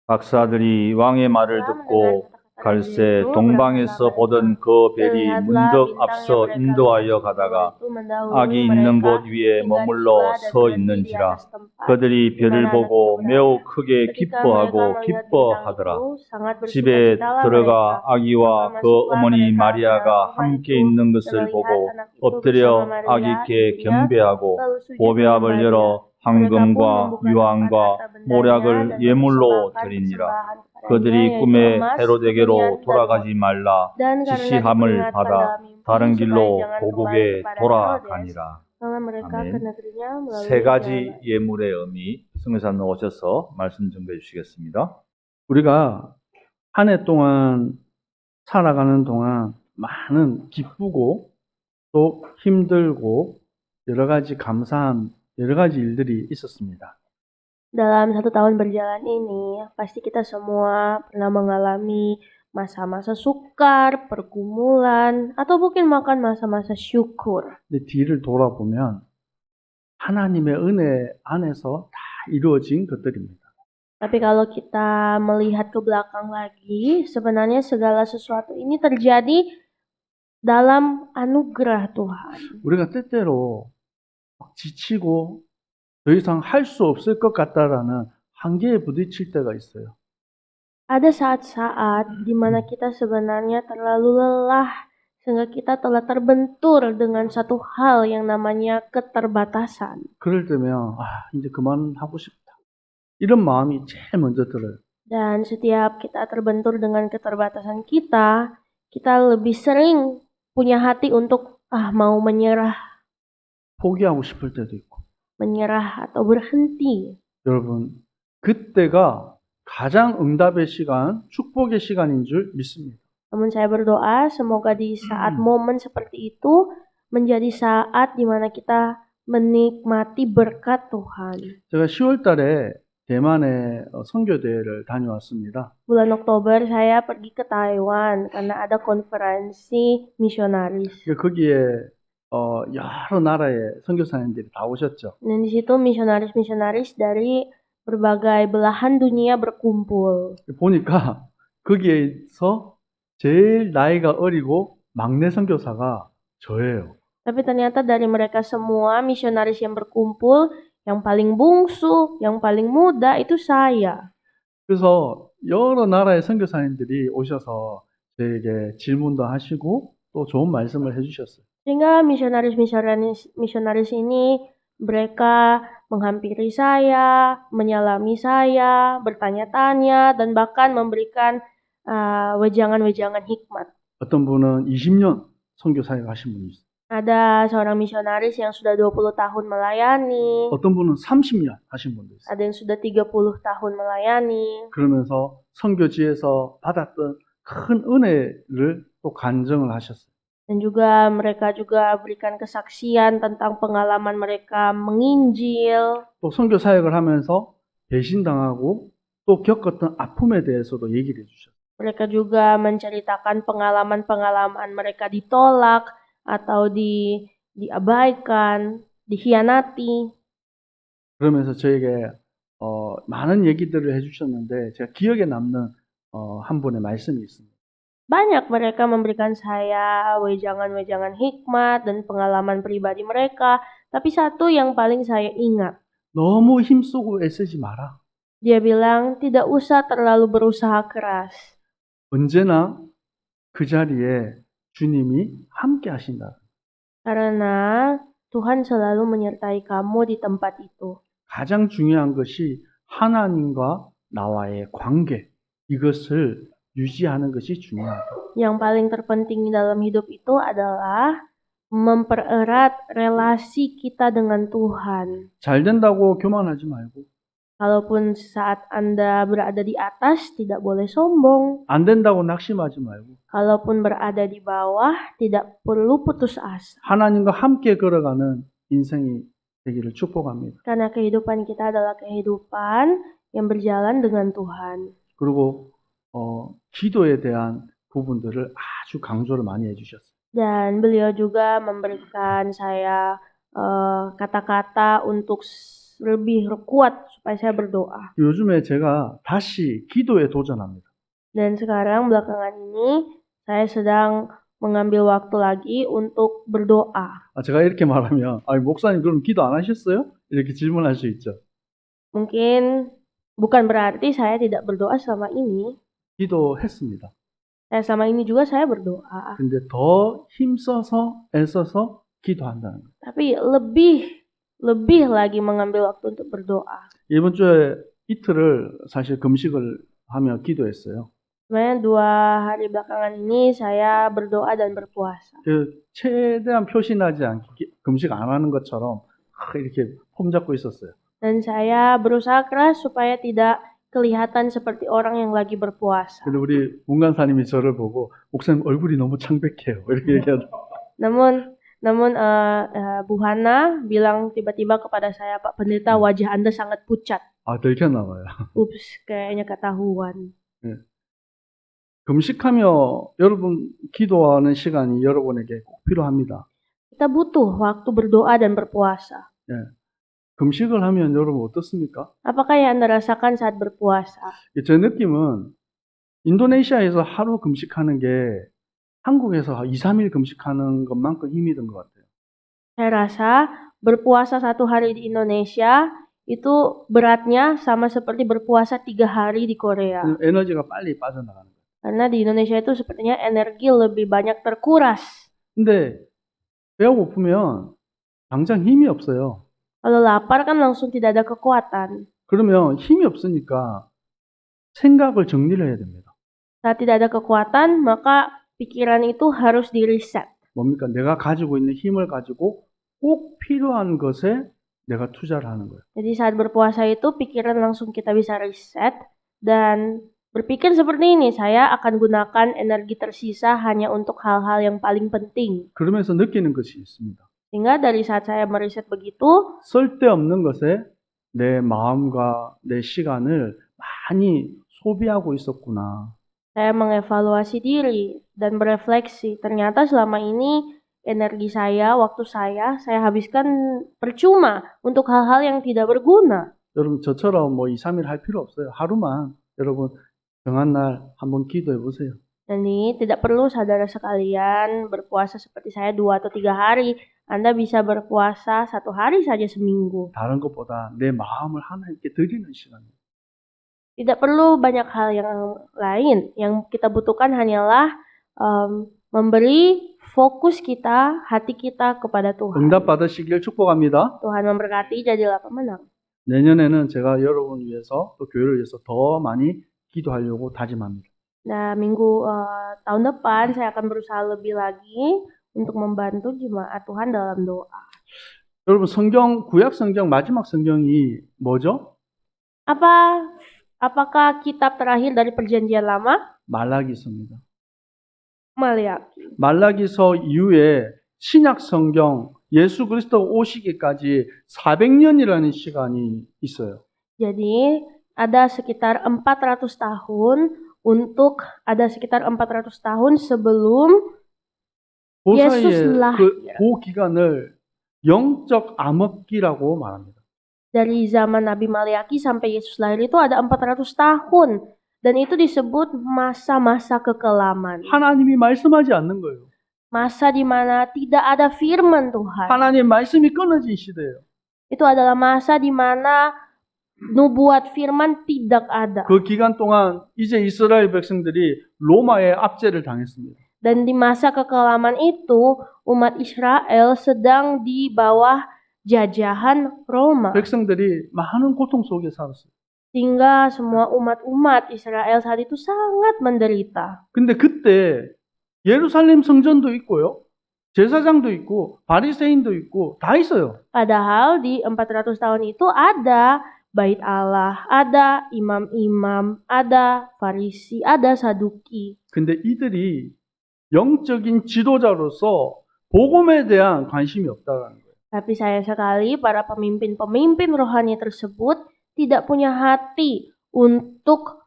박사들이 왕의 말을 Setelah 듣고 mendengar kata-kata Raja 갈새 itu, 동방에서 berangkatlah 보던 mereka. 그 Dan 벨이 lihatlah 문득 bintang yang 앞서 mereka 인도하여 lihat 가다가 itu mendahului 악이 있는 mereka 곳 위에 hingga 머물러 tiba dan 서 berhenti di 있는지라. atas tempat 그들이 di 별을 mana anak itu 보고 매우 berada. 크게 Ketika mereka 기뻐하고 melihat bintang 기뻐하더라. itu, sangat 집에 bersukacitalah mereka. 들어가 Maka 아기와 그 masuklah 어머니 mereka ke dalam 마리아가 rumah 함께 itu 있는 dan 것을 melihat 보고 anak itu bersama 엎드려 Maria, 아기께 ibunya, 경배하고 lalu sujud 보배압을 menyembah 열어 dia. Mereka pun 황금과 membuka tempat 유황과 harta bendanya dan 모략을 예물로 mempersembahkan 드리니라. persembahan kepadanya, 그들이 yaitu 꿈에 emas, 헤로데게로 kebenian, dan 돌아가지 uang. 말라 Dan karena 지시함을 diperingatkan 받아 dalam mimpi 다른 supaya 길로 jangan kembali 고국에 kepada Herodes, 돌아가니라. maka mereka ke 아멘. negerinya 세 melalui jalan 가지 lain. 예물의 의미 성교사님 오셔서 말씀 전해 주시겠습니다. 우리가 한 해 동안 살아가는 동안 많은 기쁘고 또 힘들고 여러 가지 감사한 여러 가지 일들이 있었습니다. Dalam 1 tahun berjalan ini, pasti kita semua pernah mengalami masa-masa sukar, pergumulan, atau mungkin makan masa-masa syukur. 근데 뒤를 돌아보면 하나님의 은혜 안에서 다 이루어진 것들입니다. Tapi kalau kita melihat ke belakang lagi, sebenarnya segala sesuatu ini terjadi dalam anugerah Tuhan. 우리가 때때로 막 지치고 더 이상 할 수 없을 것 같다라는 한계에 부딪힐 때가 있어요. Ada saat-saat di mana kita sebenarnya terlalu lelah sehingga kita telah terbentur dengan satu hal yang namanya keterbatasan. 그럴 때면 이제 그만하고 싶다. 이런 마음이 제일 먼저 들어요. Dan setiap kita terbentur dengan keterbatasan kita, kita lebih sering punya hati untuk mau menyerah, 포기하고 싶을 때도 있고. menyerah atau berhenti. 여러분, 그때가 가장 응답의 시간, 축복의 시간인 줄 믿습니다. Namun saya berdoa semoga di saat momen seperti itu menjadi saat di mana kita menikmati berkat Tuhan. 제가 10월 달에 대만에 선교대회를 다녀왔습니다. Bulan Oktober saya pergi ke Taiwan karena ada konferensi misionaris. 거기에 여러 나라의 선교사님들이 다 오셨죠. Dan di situ misionaris-misionaris dari berbagai belahan dunia berkumpul. 보니까 거기에서 제일 나이가 어리고 막내 선교사가 저예요. Tapi ternyata dari mereka semua misionaris yang berkumpul, yang paling bungsu, yang paling muda itu saya. 그래서 여러 나라의 선교사님들이 오셔서 저에게 질문도 하시고 또 좋은 말씀을 해주셨어요. Sehingga misionaris ini mereka menghampiri saya, menyalami saya, bertanya-tanya, dan bahkan memberikan wejangan-wejangan hikmat. 어떤 분은 20년 선교 사역 하신 분이 있어요. Ada seorang misionaris yang sudah 20 tahun melayani. 어떤 분은 30년 하신 분도 있어요. Ada yang sudah 30 tahun melayani. 그러면서 선교지에서 받았던 큰 은혜를 또 간증을 하셨어요. Dan juga mereka juga berikan kesaksian tentang pengalaman mereka menginjil. 또 선교 사역을 하면서 배신당하고 또 겪었던 아픔에 대해서도 얘기를 해주셨어요. Mereka juga menceritakan pengalaman-pengalaman mereka ditolak atau diabaikan, dikhianati. 그러면서 저에게 많은 얘기들을 해주셨는데 제가 기억에 남는 한 분의 말씀이 있습니다. Banyak mereka memberikan saya wejangan-wejangan hikmat dan pengalaman pribadi mereka, tapi satu yang paling saya ingat. 너무 힘쓰고 애쓰지 마라. Dia bilang tidak usah terlalu berusaha keras. 언제나 그 자리에 주님이 함께 하신다. Karena Tuhan selalu menyertai kamu di tempat itu. 가장 중요한 것이 하나님과 나와의 관계, 이것을 유지하는 것이 중요하다. Yang paling terpenting dalam hidup itu adalah mempererat relasi kita dengan Tuhan. 잘 된다고 교만하지 말고. Kalaupun saat Anda berada di atas, tidak boleh sombong. 안 된다고 낙심하지 말고. Kalaupun berada di bawah, tidak perlu putus asa. 하나님과 함께 걸어가는 인생이 되기를 축복합니다. Karena kehidupan kita adalah kehidupan yang berjalan dengan Tuhan. 그리고 기도에 대한 부분들을 아주 강조를 많이 해주셨어요. Dan beliau juga memberikan saya kata-kata untuk lebih kuat supaya saya berdoa. 요즘에 제가 다시 기도에 도전합니다. Dan sekarang belakangan ini saya sedang mengambil waktu lagi untuk berdoa. 제가 이렇게 말하면 목사님 그럼 기도 안 하셨어요? 이렇게 질문할 수 있죠. Mungkin bukan berarti saya tidak berdoa selama ini. 기도했습니다. Selama ini juga saya berdoa. 근데 더 힘써서 애써서 기도한다는 거예요. Tapi lebih lagi mengambil waktu untuk berdoa. 이번 주에 이틀을 사실 금식을 하며 기도했어요. Sebenarnya 2 hari belakangan ini saya berdoa dan berpuasa. 최대한 표시나지 않게 금식 안 하는 것처럼 이렇게 폼 잡고 있었어요. Dan saya berusaha keras supaya tidak kelihatan seperti orang yang lagi berpuasa. 근데 우리 문간사님이 저를 보고 목사님 얼굴이 너무 창백해요. 이렇게 얘기하더라고요. Namun Bu Hana bilang tiba-tiba kepada saya, Pak Pendeta, wajah Anda sangat pucat. 들켰나 봐요. Ups, kayaknya ketahuan. 금식하며 여러분 기도하는 시간이 여러분에게 꼭 필요합니다. Kita butuh waktu berdoa dan berpuasa. 금식을 하면 여러분 어떻습니까? Apakah yang Anda rasakan saat berpuasa? 제 느낌은 인도네시아에서 하루 금식하는 게 한국에서 2, 3일 금식하는 것만큼 힘이 든 것 같아요. Saya rasa berpuasa 1 hari di Indonesia itu beratnya sama seperti berpuasa 3 hari di Korea. 에너지가 빨리 빠져나가는 거예요. Karena di Indonesia itu sepertinya energi lebih banyak terkuras. 근데 배가 고프면 당장 힘이 없어요. Kalau lapar kan langsung tidak ada kekuatan. 그러면 힘이 없으니까 생각을 정리를 해야 됩니다. Saat tidak ada kekuatan, maka pikiran itu harus di-reset. 뭡니까? 내가 가지고 있는 힘을 가지고 꼭 필요한 것에 내가 투자를 하는 거예요. Jadi saat berpuasa itu pikiran langsung kita bisa reset dan berpikir seperti ini, saya akan gunakan energi tersisa hanya untuk hal-hal yang paling penting. 그러면서 느끼는 것이 있습니다. Sehingga dari saat saya meriset begitu, 쓸데없는 것에 내 마음과 내 시간을 많이 소비하고 있었구나. saya mengevaluasi diri dan berefleksi. Ternyata selama ini energi saya, waktu saya habiskan percuma untuk hal-hal yang tidak berguna. 여러분 저처럼 2, 3일 할 필요 없어요. 하루만 여러분 정한 날 한번 기도해 보세요. Jadi tidak perlu saudara sekalian berpuasa seperti saya 2 atau 3 hari. Anda bisa berpuasa 1 hari saja seminggu. 다른 것보다 내 마음을 하나님께 드리는 시간이에요. Tidak perlu banyak hal yang lain. Yang kita butuhkan hanyalah memberi fokus kita, hati kita kepada Tuhan. 응답 받으시길 축복합니다. Tuhan memberkati, jadilah pemenang. 내년에는 제가 여러분 위해서 또 교회를 위해서 더 많이 기도하려고 다짐합니다. Nah, tahun depan saya akan berusaha lebih lagi untuk membantu jemaat Tuhan dalam doa. 여러분 구약 성경 마지막 성경이 뭐죠? Apakah kitab terakhir dari Perjanjian Lama? 말라기서입니다. Maleakhi. 말라기서 이후에 신약 성경 예수 그리스도 오시기까지 400년이라는 시간이 있어요. Jadi ada sekitar 400 tahun sebelum 예수 lahir. 그 기간을 영적 암흑기라고 말합니다. Dari zaman Nabi Maleakhi sampai Yesus lahir itu ada 400 tahun. Dan itu disebut masa-masa kekelaman. 하나님이 말씀하지 않는 거예요. Masa di mana tidak ada firman Tuhan. 하나님 말씀이 끊어진 시대예요. Itu adalah masa di mana nubuat firman tidak ada. 그 기간 동안 이제 이스라엘 백성들이 로마의 압제를 당했습니다. Dan di masa kekelaman itu umat Israel sedang di bawah jajahan Roma. 백성들이 많은 고통 속에 살았어요. Sehingga semua umat Israel saat itu sangat menderita. 근데 그때 예루살렘 성전도 있고요. 제사장도 있고 바리새인도 있고 다 있어요. Padahal di 400 tahun itu ada Bait Allah, ada imam-imam, ada Farisi, ada Saduki. 근데 이들이 영적인 지도자로서 복음에 대한 관심이 없다라는 거예요. Tapi sayang sekali para pemimpin-pemimpin rohani tersebut tidak punya hati untuk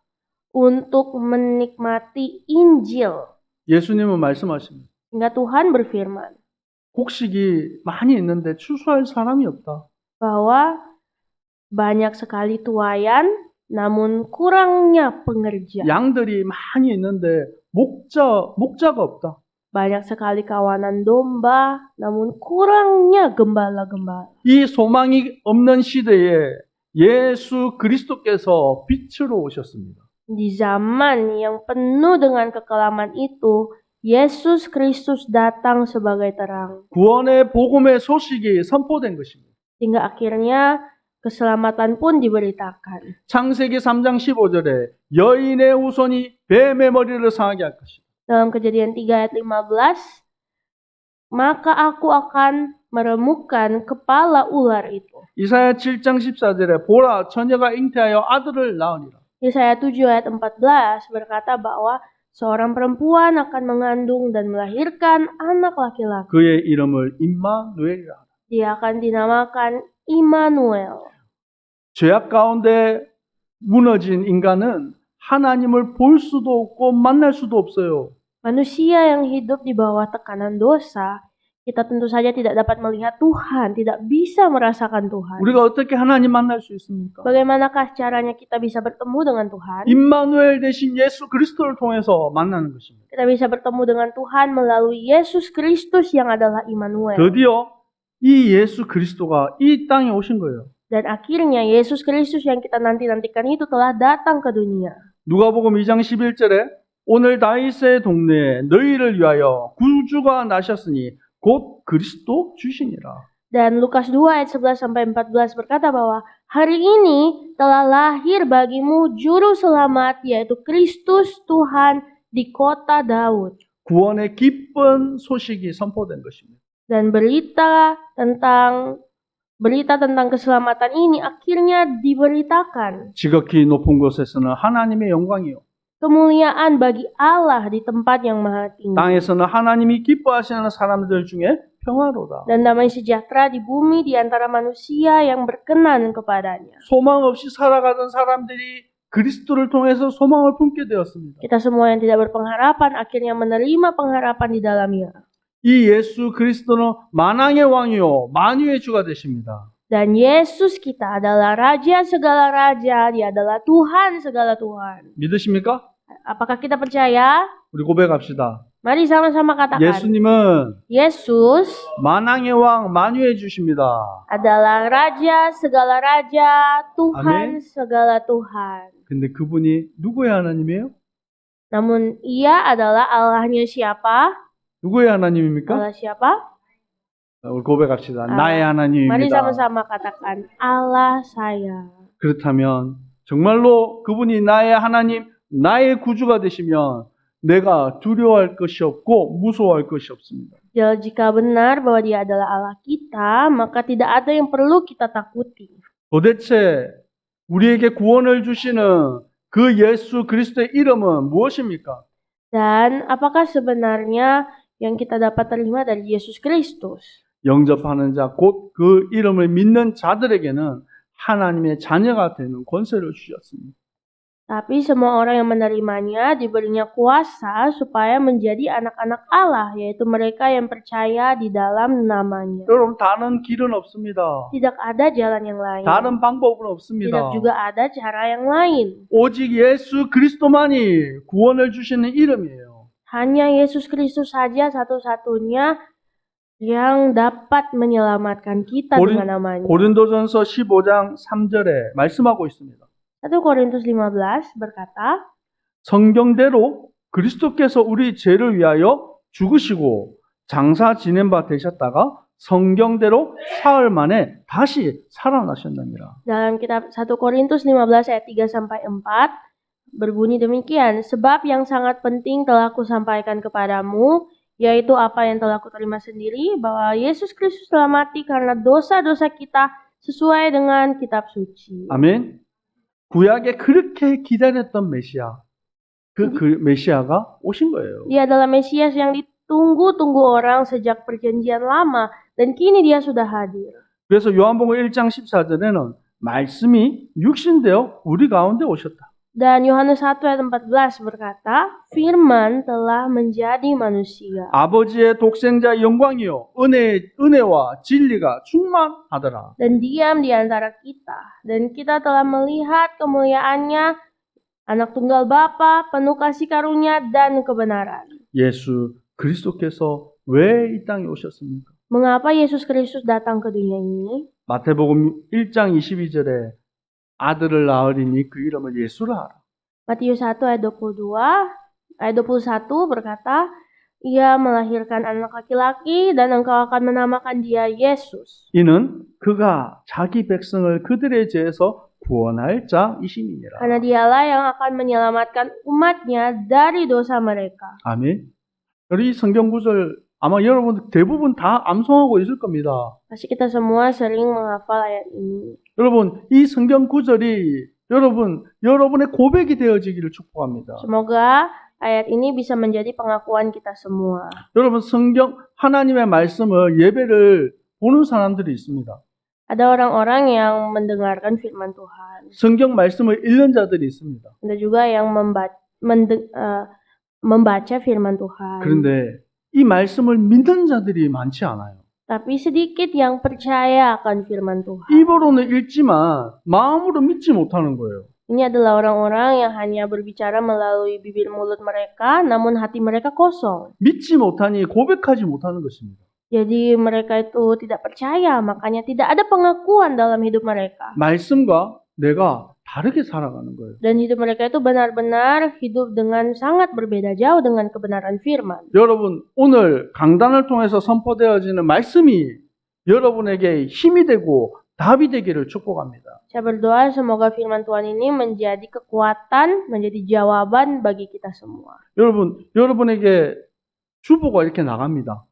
menikmati Injil. 예수님은 말씀하십니다. Hingga Tuhan berfirman 곡식이 많이 있는데 추수할 사람이 없다. bahwa Banyak sekali tuayan, namun kurangnya pengerja. 양들이 많이 있는데 목자가 없다. Banyak sekali kawanan domba, namun kurangnya gembala-gembala. 이 소망이 없는 시대에 예수 그리스도께서 빛으로 오셨습니다. Di zaman yang penuh dengan kekelaman itu, Yesus Kristus datang sebagai terang. 구원의 복음의 소식이 선포된 것입니다. Hingga akhirnya keselamatan pun diberitakan. 창세기 3장 15절에 여인의 후손이 뱀의 머리를 상하게 할 것이다. Dalam Kejadian 3 ayat 15, maka aku akan meremukkan kepala ular itu. 이사야 7장 14절에 보라 처녀가 잉태하여 아들을 낳으리라. Yesaya 7 ayat 14 berkata bahwa seorang perempuan akan mengandung dan melahirkan anak laki-laki. 그의 이름을 임마누엘이라. Dia akan dinamakan Immanuel. 죄악 가운데 무너진 인간은 하나님을 볼 수도 없고 만날 수도 없어요. Manusia yang hidup di bawah tekanan dosa, kita tentu saja tidak dapat melihat Tuhan, tidak bisa merasakan Tuhan. 우리가 어떻게 하나님 만날 수 있습니까? Bagaimanakah caranya kita bisa bertemu dengan Tuhan? 임마누엘 대신 예수 그리스도를 통해서 만나는 것입니다. Kita bisa bertemu dengan Tuhan melalui Yesus Kristus yang adalah Immanuel. 드디어 이 예수 그리스도가 이 땅에 오신 거예요. Dan akhirnya Yesus Kristus yang kita nanti-nantikan itu telah datang ke dunia. 누가복음 2장 11절에 오늘 다윗의 동네에 너희를 위하여 구주가 나셨으니 곧 그리스도 주시니라. Dan Lukas 2 ayat 11-14 berkata bahwa hari ini telah lahir bagimu juru selamat yaitu Kristus Tuhan di kota Daud. 구원의 기쁜 소식이 선포된 것입니다. Dan berita tentang keselamatan ini akhirnya diberitakan. 지극히 높은 곳에서는 하나님의 영광이요. Kemuliaan bagi Allah di tempat yang maha tinggi. 땅에서는 하나님이 기뻐하시는 사람들 중에 평화로다. Dan damai sejahtera di bumi di antara manusia yang berkenan kepadanya. 소망 없이 살아가던 사람들이 그리스도를 통해서 소망을 품게 되었습니다. Kita semua yang tidak berpengharapan akhirnya menerima pengharapan di dalamnya. 이 예수 그리스도는 만왕의 왕이요 만유의 주가 되십니다. Dan Yesus kita adalah Raja segala raja, Dia adalah Tuhan segala Tuhan. 믿으십니까? Apakah kita percaya? 우리 고백합시다. Mari sama-sama katakan. 예수님은 Yesus 만왕의 왕 만유의 주십니다. adalah Raja segala raja, Tuhan 아멘. segala Tuhan. 근데 그분이 누구의 하나님이에요? Namun Ia adalah Allahnya siapa? 누구의 하나님입니까? Allah siapa? 우리 고백합시다. Mari 나의 하나님입니다. sama-sama katakan Allah saya. 그렇다면 정말로 그분이 나의 하나님, 나의 구주가 되시면 내가 두려워할 것이 없고 무서워할 것이 없습니다. Jika benar bahwa Dia adalah Allah kita, maka tidak ada yang perlu kita takuti. 도대체 우리에게 구원을 주시는 그 예수 그리스도의 이름은 무엇입니까? Dan apakah sebenarnya yang kita dapat terima dari Yesus Kristus? 영접하는 자, 곧 그 이름을 믿는 자들에게는 하나님의 자녀가 되는 권세를 주셨습니다. Tapi semua orang yang menerimanya diberinya kuasa supaya menjadi anak-anak Allah, yaitu mereka yang percaya di dalam namanya. 여러분, 다른 길은 없습니다. Tidak ada jalan yang lain. 다른 방법은 없습니다. Tidak juga ada cara yang lain. 오직 예수 그리스도만이 구원을 주시는 이름이에요. Hanya Yesus Kristus saja satu-satunya yang dapat menyelamatkan kita dengan namanya. 고린도전서 15장 3절에 말씀하고 있습니다. 1 Korintus 15 berkata, 성경대로 그리스도께서 우리 죄를 위하여 죽으시고 장사 지낸 바 되셨다가 성경대로 사흘 만에 다시 살아나셨느니라. Dalam kitab 1 Korintus 15 ayat 3-4 berbunyi demikian, sebab yang sangat penting telah kusampaikan kepadamu, yaitu apa yang telah kuterima sendiri, bahwa Yesus Kristus telah mati karena dosa-dosa kita sesuai dengan kitab suci. 아멘. 구약에 그렇게 기다렸던 메시아, 그 메시아가 오신 거예요. Dia adalah Mesias yang ditunggu-tunggu orang sejak perjanjian lama, dan kini dia sudah hadir. 그래서 요한복음 1장 14절에는 말씀이 육신되어 우리 가운데 오셨다. Dan Yohanes 1 ayat 14 berkata, firman telah menjadi manusia 아버지의 독생자 영광이요 은혜와 진리가 충만하더라. dan diam di antara kita. Dan kita telah melihat kemuliaannya, anak tunggal Bapa, penuh kasih karunia dan kebenaran. 예수 그리스도께서 왜 이 땅에 오셨습니까? Mengapa Yesus Kristus datang ke dunia ini? 마태복음 1장 22절에 아들을 낳으리니 그 이름을 예수라 하라. Matius 1 ayat 22, ayat 21 berkata, ia melahirkan anak laki-laki dan engkau akan menamakan dia Yesus. 이는 그가 자기 백성을 그들의 죄에서 구원할 자이심이니라. Karena dialah yang akan menyelamatkan umatnya dari dosa mereka. 아멘. 이 성경 구절 아마 여러분 대부분 다 암송하고 있을 겁니다. Pasti kita semua sering menghafal ayat ini. 여러분 이 성경 구절이 여러분의 고백이 되어지기를 축복합니다. Semoga ayat ini bisa menjadi pengakuan kita semua. 여러분 성경 하나님의 말씀을 예배를 보는 사람들이 있습니다. Ada orang-orang yang mendengarkan firman Tuhan. 성경 말씀을 읽는 자들이 있습니다. Ada juga yang membaca firman Tuhan. 그런데 이 말씀을 믿는 자들이 많지 않아요. Tapi sedikit yang percaya akan firman Tuhan. 입으로는 읽지만 마음으로 믿지 못하는 거예요. Ini adalah orang-orang yang hanya berbicara melalui bibir mulut mereka, namun hati mereka kosong. 믿지 못하니 고백하지 못하는 것입니다. Jadi mereka itu tidak percaya, makanya tidak ada pengakuan dalam hidup mereka. 말씀과 내가 다르게 살아가는 거예요. Dan hidup mereka itu benar-benar hidup dengan sangat berbeda jauh dengan kebenaran firman. 여러분 오늘 강단을 통해서 선포되어지는 말씀이 여러분에게 힘이 되고 답이 되기를 축복합니다. Saya berdoa semoga firman Tuhan ini menjadi kekuatan, menjadi jawaban bagi kita semua. 여러분에게 주보가 이렇게 나갑니다.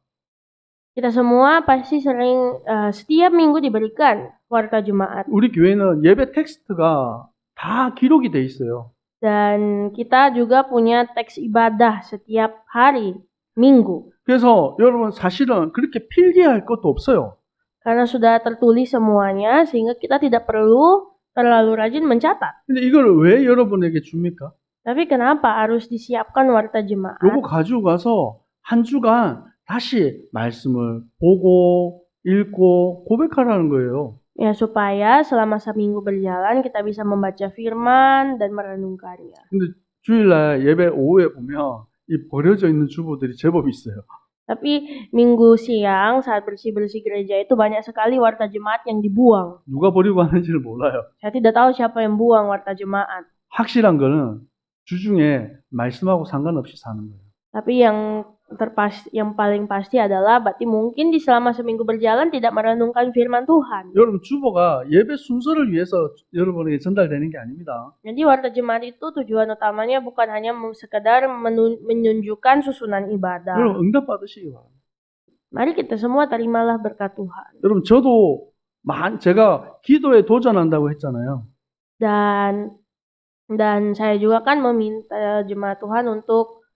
Kita semua pasti sering setiap minggu diberikan warta jemaat. 우리 교회는 예배 텍스트가 다 기록이 돼 있어요. Dan kita juga punya teks ibadah setiap hari, minggu. 그래서 여러분 사실은 그렇게 필기할 것도 없어요. Karena sudah tertulis semuanya, sehingga kita tidak perlu terlalu rajin mencatat. 근데 이걸 왜 여러분에게 줍니까? Tapi kenapa harus disiapkan warta jemaat? 요거 가지고 가서 한 주간 다시 말씀을 보고 읽고 고백하라는 거예요. Ya, supaya selama seminggu berjalan kita bisa membaca firman dan merenungkannya. 근데 주일날 예배 오후에 보면 이 버려져 있는 주보들이 제법 있어요. Tapi minggu siang saat bersih-bersih gereja itu banyak sekali warta jemaat yang dibuang. 누가 버리고 하는지를 몰라요. Saya tidak tahu siapa yang buang warta jemaat. 확실한 거는 주중에 말씀하고 상관없이 사는 거예요. Tapi yang paling pasti adalah berarti mungkin di selama seminggu berjalan tidak merenungkan firman Tuhan. 여러분 주보가 예배 순서를 위해서 여러분에게 전달되는 게 아닙니다. Jadi warta jemaat itu tujuan utamanya bukan hanya sekedar menunjukkan susunan ibadah. 여러분 응답 받으시기 바랍니다. Mari kita semua terimalah berkat Tuhan. 여러분 저도 제가 기도에 도전한다고 했잖아요. Dan saya juga kan meminta jemaat Tuhan untuk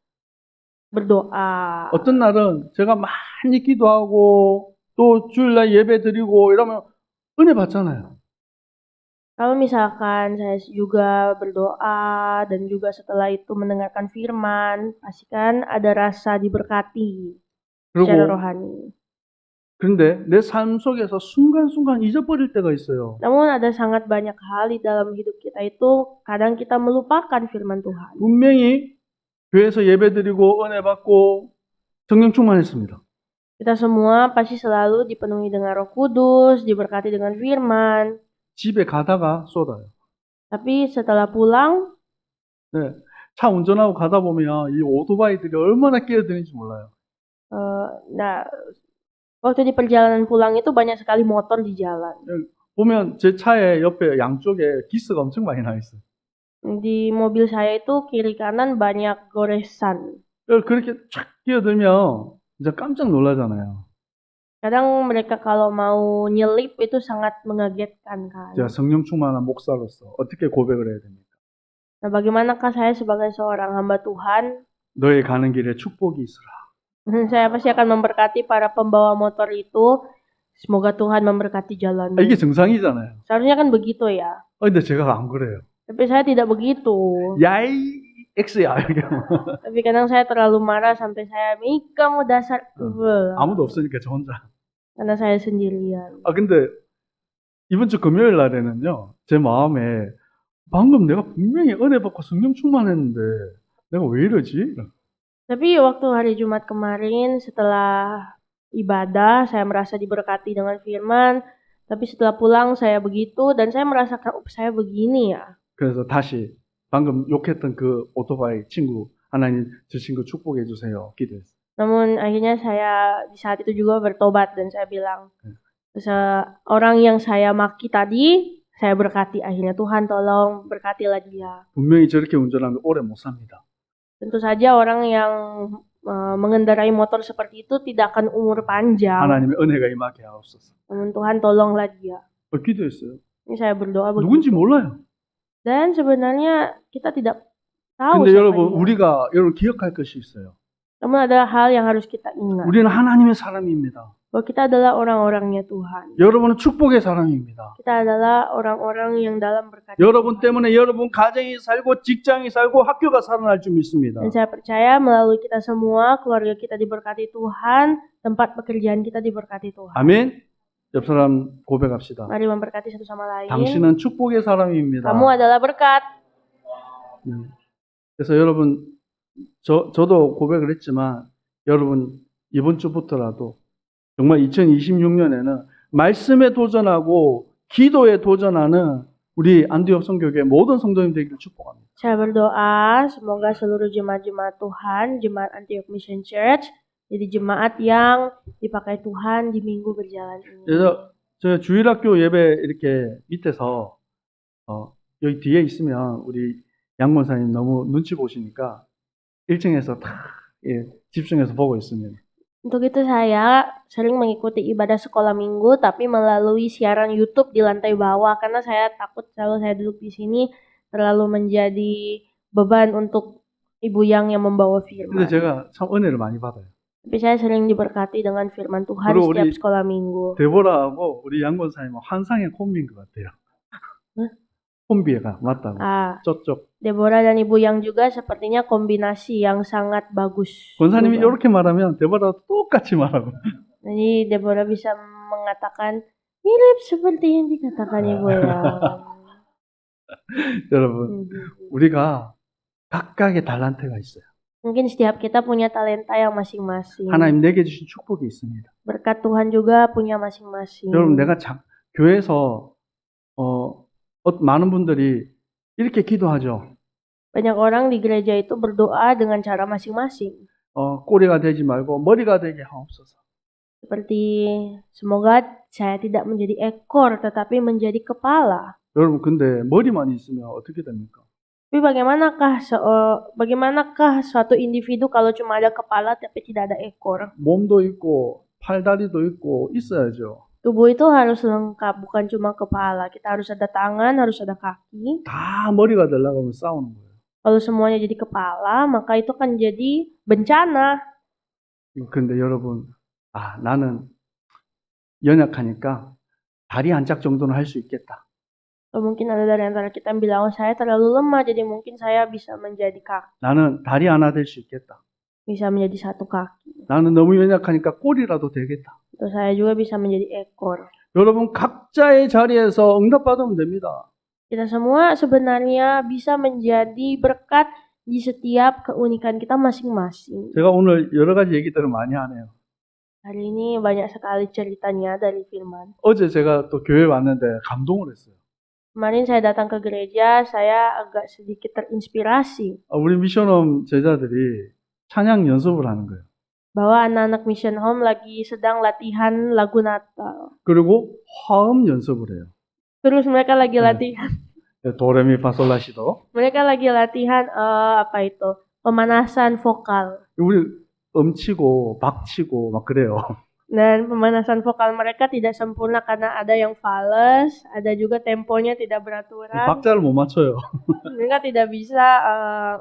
berdoa. 어떤 날은 제가 많이 기도하고 또 주일날 예배 드리고 이러면 은혜 받잖아요. Kalau misalkan saya juga berdoa dan juga setelah itu mendengarkan firman, pastikan ada rasa diberkati secara 그리고 rohani. 그런데 내 삶 속에서 순간순간 잊어버릴 때가 있어요. Namun ada sangat banyak hal di dalam hidup kita itu kadang kita melupakan firman Tuhan. 분명히 교회에서 예배드리고 은혜 받고 성령 충만했습니다. Kita semua pasti selalu dipenuhi dengan Roh Kudus, diberkati dengan firman. 집에 가다가 쏟아요. Tapi setelah pulang, 네, 차 운전하고 가다 보면 이 오토바이들이 얼마나 끼어드는지 몰라요. waktu di perjalanan pulang itu banyak sekali motor di jalan. 보면 제 차에 옆에 양쪽에 기스가 엄청 많이 나 있어요. Di mobil saya itu kiri kanan banyak goresan. 그렇게 쫙 끼어들면 이제 깜짝 놀라잖아요. Kadang mereka kalau mau nyelip itu sangat mengagetkan kan. 제가 성령 충만한 목사로서 어떻게 고백을 해야 됩니까? Nah, bagaimanakah saya sebagai seorang hamba Tuhan? 너의 가는 길에 축복이 있으라. Saya pasti akan memberkati para pembawa motor itu. Semoga Tuhan memberkati jalanmu. 이게 정상이잖아요. Seharusnya kan begitu ya. 근데 제가 안 그래요. Tapi saya tidak begitu. 야이 X야 이렇게. Tapi kadang saya terlalu marah sampai saya, "Ih, kamu dasar." 아무도 없으니까 저 혼자. Karena saya sendirian. 아 근데 이번 주 금요일 날에는요, 제 마음에 방금 내가 분명히 은혜 받고 성령 충만했는데 내가 왜 이러지? Tapi waktu hari Jumat kemarin setelah ibadah, saya merasa diberkati dengan firman. Tapi setelah pulang saya begitu dan saya merasakan, saya begini ya. 그래서 다시 방금 욕했던 그 오토바이 친구 하나님 저 친구 축복해 주세요 기도했어요. Namun akhirnya saya di saat itu juga bertobat dan saya bilang, orang yang saya maki tadi, saya berkati akhirnya. Tuhan tolong berkatilah dia. 분명히 저렇게 운전하면 오래 못 삽니다. Tentu saja orang yang mengendarai motor seperti itu tidak akan umur panjang. 하나님의 은혜가 임하게 하옵소서. Namun Tuhan tolonglah dia. 기도했어요. Ini saya berdoa begitu. 누군지 몰라요. Dan sebenarnya kita tidak tahu 근데 siapa 여러분 dia. 우리가 여러분 기억할 것이 있어요. Namun ada hal yang harus kita ingat. 우리는 하나님의 사람입니다. Bahwa kita adalah orang-orangnya Tuhan. 여러분은 축복의 사람입니다. Kita adalah orang-orang yang dalam berkat. 여러분 때문에 여러분 가정이 살고 직장이 살고 학교가 살아날 줄 믿습니다. Dan saya percaya melalui kita semua, keluarga kita diberkati Tuhan, tempat pekerjaan kita diberkati Tuhan. 아멘. 옆 사람 고백합시다. Mari memberkati satu sama lain. 당신은 축복의 사람입니다. Kamu adalah berkat. 그래서 여러분 저도 고백을 했지만 여러분 이번 주부터라도 정말 2026년에는 말씀에 도전하고 기도에 도전하는 우리 안디옥 성교회 모든 성도님 되기를 축복합니다. Saya berdoa semoga seluruh jemaat-jemaat Tuhan, jemaat Antioch Mission Church, jadi jemaat yang dipakai Tuhan di minggu berjalan ini. 그래서 저 주일학교 예배 이렇게 밑에서 여기 뒤에 있으면 우리 양 목사님 너무 눈치 보시니까 1층에서 다 집중해서 보고 있습니다. Untuk itu saya sering mengikuti ibadah sekolah minggu tapi melalui siaran YouTube di lantai bawah karena saya takut kalau saya duduk di sini terlalu menjadi beban untuk ibu yang membawa 근데 firman. 제가 참 은혜를 많이 받아요. Tapi saya sering diberkati dengan firman Tuhan 그리고 setiap 우리 sekolah minggu. 데보라하고 우리 양 목사님은 환상의 콤비인 것 같아요. 콤비가 맞다고. 쪽쪽. Deborah dan Ibu Yang juga sepertinya kombinasi yang sangat bagus. 권사님이 juga. 이렇게 말하면 데보라도 똑같이 말하고. Jadi Deborah bisa mengatakan mirip seperti yang dikatakan Ibu Yang. 여러분, 우리가 각각의 달란트가 있어요. Mungkin setiap kita punya talenta yang masing-masing. 하나님 내게 주신 축복이 있습니다. Berkat Tuhan juga punya masing-masing. 여러분, 내가 교회에서 많은 분들이 이렇게 기도하죠. Banyak orang di gereja itu berdoa dengan cara masing-masing. 꼬리가 되지 말고 머리가 되게 하옵소서. Seperti semoga saya tidak menjadi ekor tetapi menjadi kepala. 여러분, 근데 머리만 있으면 어떻게 됩니까? Tapi bagaimanakah suatu individu kalau cuma ada kepala tapi tidak ada ekor? 몸도 있고 팔다리도 있고 있어야죠. Tubuh itu harus lengkap, bukan cuma kepala. Kita harus ada tangan, harus ada kaki. 다 머리가 되려고 하면 싸우는 거예요. Kalau semuanya jadi kepala, maka itu akan jadi bencana. 근데 여러분, 나는 연약하니까 다리 한 짝 정도는 할 수 있겠다. Atau mungkin ada dari antara kita yang bilang, saya terlalu lemah, jadi mungkin saya bisa menjadi kaki. 나는 다리 하나 될 수 있겠다. Bisa menjadi satu kaki. 나는 너무 연약하니까 꼬리라도 되겠다. Atau saya juga bisa menjadi ekor. 여러분, 각자의 자리에서 응답받으면 됩니다. Kita semua sebenarnya bisa menjadi berkat di setiap keunikan kita masing-masing. 제가 오늘 여러 가지 얘기들을 많이 하네요. Hari ini banyak sekali ceritanya dari firman. 어제 제가 또 교회 왔는데 감동을 했어요. Kemarin saya datang ke gereja, saya agak sedikit terinspirasi. 우리 미션홈 제자들이 찬양 연습을 하는 거예요. Bahwa anak-anak Mission Home lagi sedang latihan lagu Natal. 그리고 화음 연습을 해요. Terus mereka lagi latihan. 도레미파솔라시도. Mereka lagi latihan pemanasan vokal. 우리 음치고 박치고 막 그래요. Dan pemanasan vokal mereka tidak sempurna karena ada yang fales, ada juga temponya tidak beraturan. 박자를 못 맞춰요. Mereka tidak bisa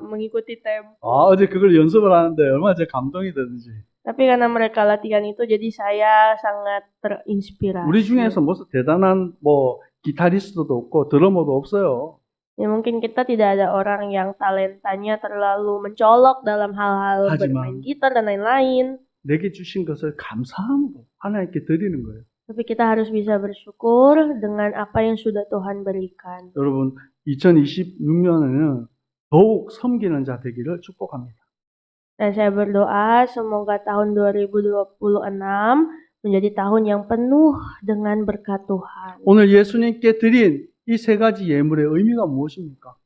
mengikuti tempo. 어제 그걸 연습을 하는데 얼마나 제가 감동이 되는지. Tapi karena mereka latihan itu, jadi saya sangat terinspirasi. 우리 중에서 무슨 대단한 기타리스트도 없고 드러머도 없어요. Ya mungkin kita tidak ada orang yang talentanya terlalu mencolok dalam hal-hal Hajiman. bermain gitar dan lain-lain. 내게 주신 것을 감사함으로 하나님께 드리는 거예요. Tapi kita harus bisa bersyukur dengan apa yang sudah Tuhan berikan. 여러분, 2026년에는 더욱 섬기는 자 되기를 축복합니다. Dan saya berdoa semoga tahun 2026 menjadi tahun yang penuh dengan berkat Tuhan. 오늘 예수님께 드린 이 세 가지 예물의 의미가 무엇입니까?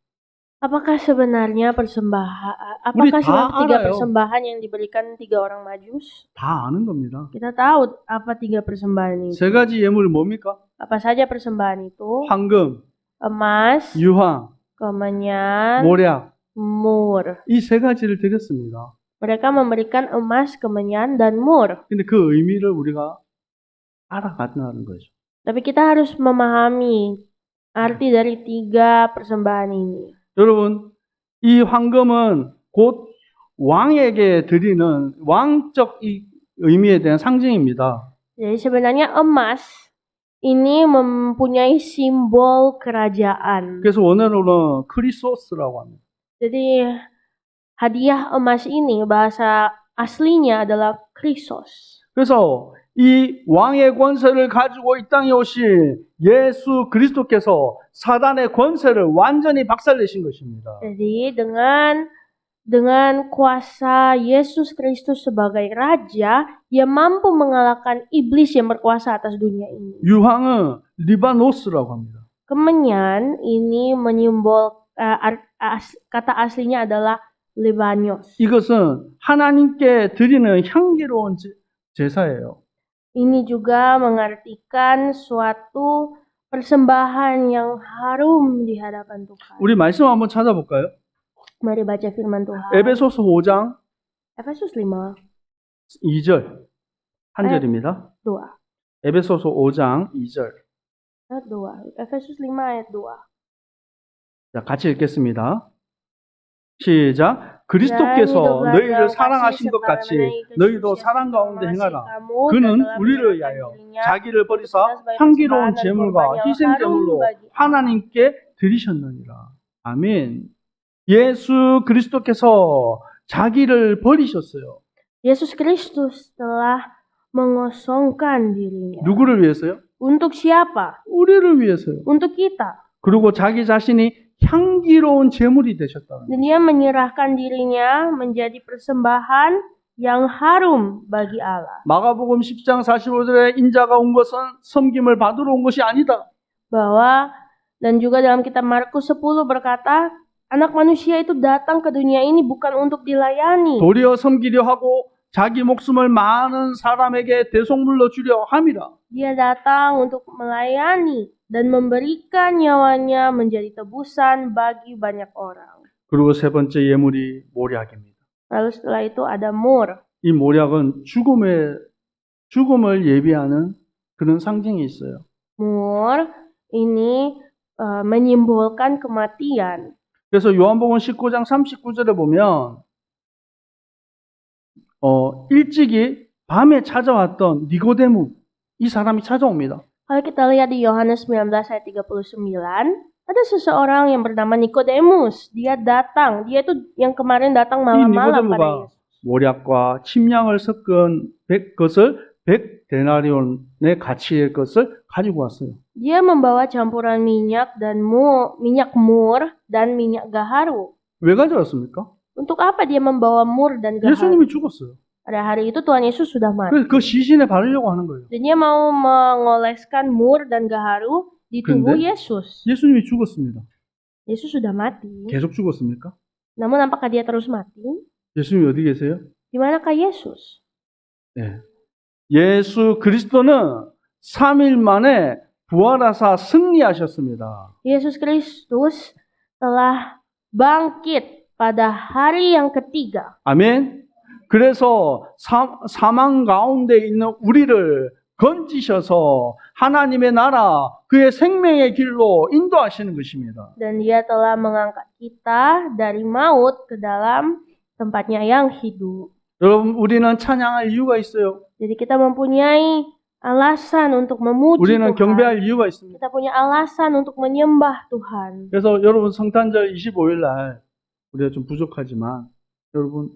Apakah sebenarnya persembahan, Udah apakah 다 sebenarnya tiga 알아요. persembahan yang diberikan 3 orang majus? 다 아는 겁니다. Kita tahu apa 3 persembahan itu. 세 가지 예물이 뭡니까? Apa saja persembahan itu? 황금, Emas, 유황, kemenyan, 모략. mur. 이 세 가지를 드렸습니다. Mereka memberikan emas, kemenyan, dan mur. 근데 그 의미를 우리가 알아간다는 거죠. Tapi kita harus memahami arti dari 3 persembahan ini. 여러분, 이 황금은 곧 왕에게 드리는 왕적 의미에 대한 상징입니다. Jadi sebenarnya emas ini mempunyai simbol kerajaan. 그래서 원어로는 크리소스라고 합니다. Jadi hadiah emas ini bahasa aslinya adalah Krisos. 그래서 이 왕의 권세를 가지고 이 땅에 오신 예수 그리스도께서 사단의 권세를 완전히 박살내신 것입니다. Jadi dengan kuasa Yesus Kristus sebagai raja, ia mampu mengalahkan iblis yang berkuasa atas dunia ini. 유황은 리바노스라고 합니다. Kemenyan ini kata aslinya adalah Libanos. 이것은 하나님께 드리는 향기로운 제사예요. Ini juga mengartikan suatu persembahan yang harum di hadapan Tuhan. 우리 말씀 한번 찾아볼까요? Mari baca firman Tuhan. 에베소서 5장 Efesus 5, 2절 한 절입니다. 2. 에베소서 5장 2절. Ayat 2. Efesus 5 ayat 2. 자, 같이 읽겠습니다. 시작. 그리스도께서 너희를 사랑하신 것 같이 너희도 사랑 가운데 행하라. 그는 우리를 위하여 자기를 버리사 향기로운 제물과 희생 제물로 하나님께 드리셨느니라. 아멘. 예수 그리스도께서 자기를 버리셨어요. Yesus Kristus telah mengosongkan dirinya. 누구를 위해서요? Untuk siapa? 우리를 위해서요. Untuk kita. 그리고 자기 자신이 향기로운 제물이 되셨다는 거예요. Dan dia menyerahkan dirinya menjadi persembahan yang harum bagi Allah. 마가복음 10장 45절에 인자가 온 것은 섬김을 받으러 온 것이 아니다. Bahwa dan juga dalam kitab Markus 10 berkata, anak manusia itu datang ke dunia ini bukan untuk dilayani. 도리어 섬기려 하고 자기 목숨을 많은 사람에게 대속물로 주려 함이라. Dia datang untuk melayani dan memberikan nyawanya menjadi tebusan bagi banyak orang. 그리고 세 번째 예물이 모략입니다. Lalu setelah itu ada mur. 이 모략은 죽음을 예비하는 그런 상징이 있어요. Mur ini menyimbolkan kematian. 그래서 요한복음 19장 39절에 보면 일찍이 밤에 찾아왔던 니고데무 이 사람이 찾아옵니다. Kalau kita lihat di Yohanes 19 ayat 39, ada seseorang yang bernama Nikodemus. Dia datang. Dia itu yang kemarin datang 이 malam-malam pada 니고데무가 Yesus. 모략과 침량을 섞은 것을 100데나리온의 가치의 것을 가지고 왔어요. Dia membawa campuran minyak dan minyak mur dan minyak gaharu. 왜 가져왔습니까? Untuk apa dia membawa mur dan gaharu? 예수님이 죽었어요. Pada hari itu Tuhan Yesus sudah mati. 그래서 그 시신에 바르려고 하는 거예요. Dan dia mau mengoleskan mur dan gaharu di tubuh 근데 Yesus. 예수님이 죽었습니다. Yesus sudah mati. 계속 죽었습니까? Namun apakah dia terus mati? 예수님이 어디 계세요? Di manakah Yesus? 네. 예수 그리스도는 3일 만에 부활하사 승리하셨습니다. Yesus Kristus telah bangkit pada hari yang ketiga. 아멘. 그래서 사망 가운데 있는 우리를 건지셔서 하나님의 나라, 그의 생명의 길로 인도하시는 것입니다. Dan dia telah mengangkat kita dari maut ke dalam tempatnya yang hidup. 여러분, 우리는 찬양할 이유가 있어요. Jadi kita mempunyai alasan untuk memuji 우리는 Tuhan. 경배할 이유가 있습니다. Kita punya alasan untuk menyembah Tuhan. 그래서 여러분 성탄절 25일 날 우리가 좀 부족하지만 여러분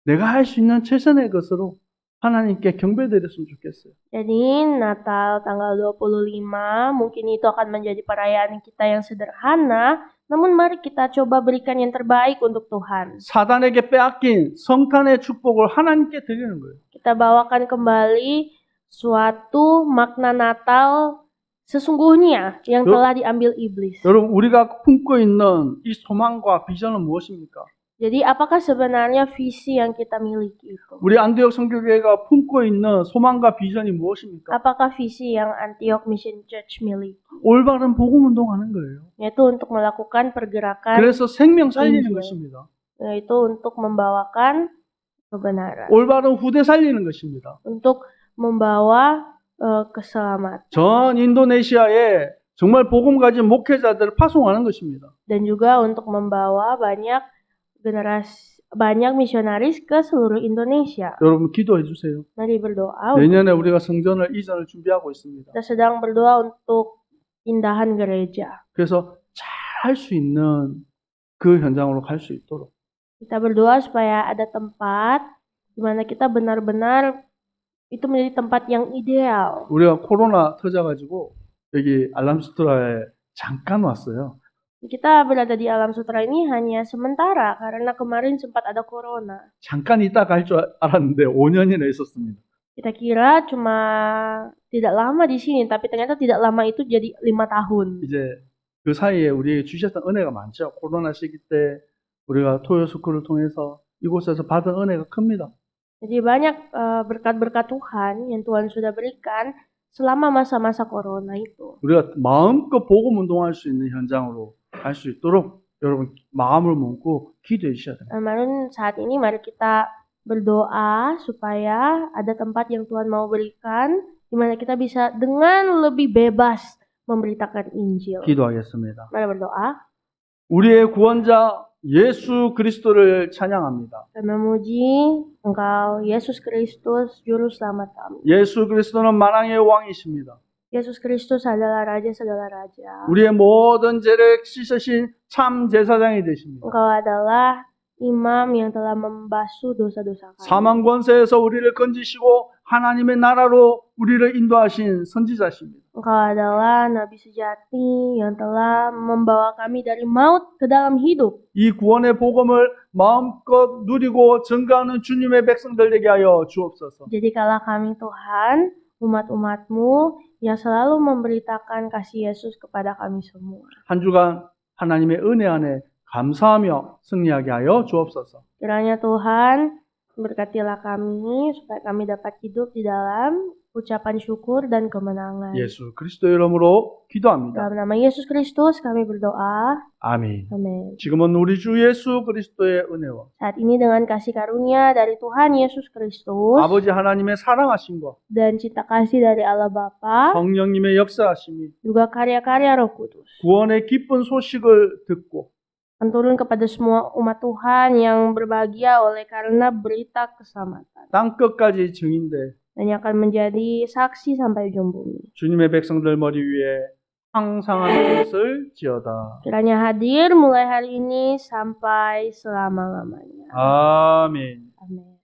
내가 할 수 있는 최선의 것으로 하나님께 경배드렸으면 좋겠어요. Jadi Natal tanggal 25 mungkin itu akan menjadi perayaan kita yang sederhana, namun mari kita coba berikan yang terbaik untuk Tuhan. 사단에게 빼앗긴 성탄의 축복을 하나님께 드리는 거예요. Kita bawakan kembali suatu makna Natal sesungguhnya yang telah diambil iblis. 여러분 우리가 품고 있는 이 소망과 비전은 무엇입니까? Jadi apakah sebenarnya visi yang kita miliki itu? 우리 안디옥 선교교회가 품고 있는 소망과 비전이 무엇입니까? Apakah visi yang Antioch Mission Church miliki? 올바른 복음 운동하는 거예요. Yaitu untuk melakukan pergerakan, 그래서 생명 살리는 인줄. 것입니다. yaitu untuk membawakan kebenaran, 올바른 후대 살리는 것입니다. untuk membawa keselamatan, 전 인도네시아에 정말 복음 가진 목회자들을 파송하는 것입니다. dan juga untuk membawa banyak misionaris ke seluruh Indonesia. 여러분 기도해 주세요. Mari berdoa. 내년에 우리가 성전을 이전을 준비하고 있습니다. Kita sedang berdoa untuk pindahan gereja. 그래서 잘 할 수 있는 그 현장으로 갈 수 있도록 Kita berdoa supaya ada tempat di mana kita benar-benar itu menjadi tempat yang ideal. 우리가 코로나 터져가지고 여기 알람스트라에 잠깐 왔어요. Kita berada di Alam Sutra ini hanya sementara karena kemarin sempat ada corona. 잠깐 있다 갈 줄 알았는데 5년이나 있었습니다. Kita kira cuma tidak lama di sini, tapi ternyata tidak lama itu jadi 5 tahun. 이제 그 사이에 우리에게 주셨던 은혜가 많죠. 코로나 시기 때 우리가 토요스쿨을 통해서 이곳에서 받은 은혜가 큽니다. Jadi banyak berkat-berkat Tuhan yang Tuhan sudah berikan selama masa-masa corona itu. 우리가 마음껏 복음 운동할 수 있는 현장으로 갈 수 있도록 여러분 마음을 먹고 기도해 주셔야 됩니다. Namun saat ini mari kita berdoa supaya ada tempat yang Tuhan mau berikan di mana kita bisa dengan lebih bebas memberitakan Injil. 기도하겠습니다. Mari berdoa. 우리의 구원자 예수 그리스도를 찬양합니다. Dan memuji Engkau, Yesus Kristus, Juru Selamat kami. 예수 그리스도는 만왕의 왕이십니다. Yesus Kristus adalah Raja segala Raja. 우리의 모든 죄를 씻으신 참 제사장이 되십니다. Engkau adalah Imam yang telah membasuh dosa-dosa kami. 사망 권세에서 우리를 건지시고 하나님의 나라로 우리를 인도하신 선지자십니다. Engkau adalah Nabi sejati yang telah membawa kami dari maut ke dalam hidup. 이 구원의 복음을 마음껏 누리고 증거하는 주님의 백성들 되게 하여 주옵소서. Jadikanlah kami Tuhan, umat-umat-Mu yang selalu memberitakan kasih Yesus kepada kami semua. 한 주간 하나님의 은혜 안에 감사하며 승리하게 하여 주옵소서. Kiranya Tuhan berkatilah kami supaya kami dapat hidup di dalam ucapan syukur dan kemenangan. 예수 그리스도 이름으로 기도합니다. Dalam nama Yesus Kristus kami berdoa. 아멘. Amin. 지금은 우리 주 예수 그리스도의 은혜와 Saat ini dengan kasih karunia dari Tuhan Yesus Kristus 아버지 하나님의 사랑하심과 dan cinta kasih dari Allah Bapa, 성령님의 역사하심이 juga karya-karya Roh Kudus 구원의 기쁜 소식을 듣고 akan turun kepada semua umat Tuhan yang berbahagia oleh karena berita keselamatan 땅 끝까지 증인돼 dan yang akan menjadi saksi sampai ujung bumi. 주님의 백성들 머리 위에 항상한 것을 지어다. Kiranya hadir mulai hari ini sampai selama-lamanya. 아멘. Amin.